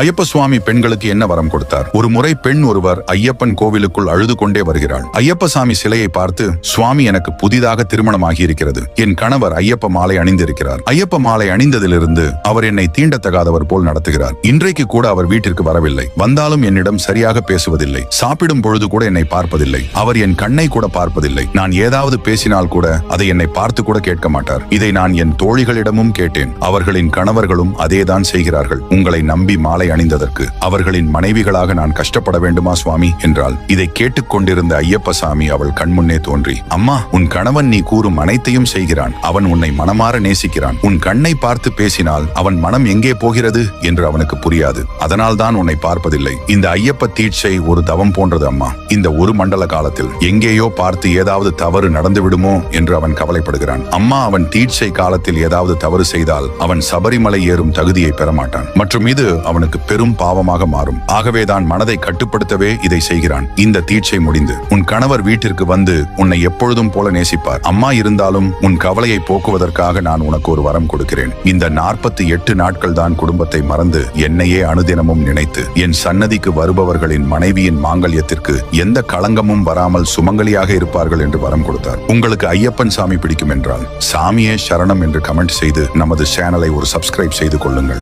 ஐயப்ப சுவாமி பெண்களுக்கு என்ன வரம் கொடுத்தார்? ஒரு முறை பெண் ஒருவர் ஐயப்பன் கோவிலுக்குள் அழுது கொண்டே வருகிறாள். ஐயப்ப சாமி சிலையை பார்த்து, சுவாமி, எனக்கு புதிதாக திருமணமாகி இருக்கிறது. என் கணவர் ஐயப்ப மாலை அணிந்திருக்கிறார். ஐயப்ப மாலை அணிந்ததிலிருந்து அவர் என்னை தீண்டத்தகாதவர் போல் நடத்துகிறார். இன்றைக்கு கூட அவர் வீட்டிற்கு வரவில்லை. வந்தாலும் என்னிடம் சரியாக பேசுவதில்லை. சாப்பிடும் பொழுது கூட என்னை பார்ப்பதில்லை. அவர் என் கண்ணை கூட பார்ப்பதில்லை. நான் ஏதாவது பேசினால் கூட அதை என்னை பார்த்து கூட கேட்க மாட்டார். இதை நான் என் தோழிகளிடமும் கேட்டேன். அவர்களின் கணவர்களும் அதேதான் செய்கிறார்கள். உங்களை நம்பி மாலை அணிந்ததற்கு அவர்களின் மனைவிகளாக நான் கஷ்டப்பட வேண்டுமா சுவாமி என்றால், இதை கேட்டுக்கொண்டிருந்த ஐயப்ப சாமி அவள் கண்முன்னே தோன்றி, அம்மா, உன் கணவன் நீ கூறும் அனைத்தையும் செய்கிறான். அவன் உன்னை மனமாற நேசிக்கிறான். உன் கண்ணை பார்த்து பேசினால் அவன் மனம் எங்கே போகிறது என்று அவனுக்கு புரியாது. அதனால் தான் உன்னை பார்ப்பதில்லை. இந்த ஐயப்ப தீட்சை ஒரு தவம் போன்றது அம்மா. இந்த ஒரு மண்டல காலத்தில் எங்கேயோ பார்த்து ஏதாவது தவறு நடந்து விடுமோ என்று அவன் கவலைப்படுகிறான். அம்மா, அவன் தீட்சை காலத்தில் ஏதாவது தவறு செய்தால் அவன் சபரிமலை ஏறும் தகுதியை பெற மாட்டான் மற்றும் இது அவனுக்கு பெரும் பாவமாக மாறும். ஆகவேதான் மனதை கட்டுப்படுத்தவே இதை செய்கிறான். இந்த தீட்சை முடிந்து உன் கணவர் வீட்டிற்கு வந்து உன்னை எப்பொழுதும் போல நேசிப்பார். அம்மா, இருந்தாலும் உன் கவலையை போக்குவதற்காக நான் உனக்கு ஒரு வரம் கொடுக்கிறேன். இந்த 48 நாட்கள் தான் குடும்பத்தை மறந்து என்னையே அனுதினமும் நினைத்து என் சன்னதிக்கு வருபவர்களின் மனைவியின் மாங்கல்யத்திற்கு எந்த களங்கமும் வராமல் சுமங்கலியாக இருப்பார்கள் என்று வரம் கொடுத்தார். உங்களுக்கு ஐயப்பன் சாமி பிடிக்கும் என்றால் சாமியே சரணம் என்று கமெண்ட் செய்து நமது சேனலை ஒரு சப்ஸ்கிரைப் செய்து கொள்ளுங்கள்.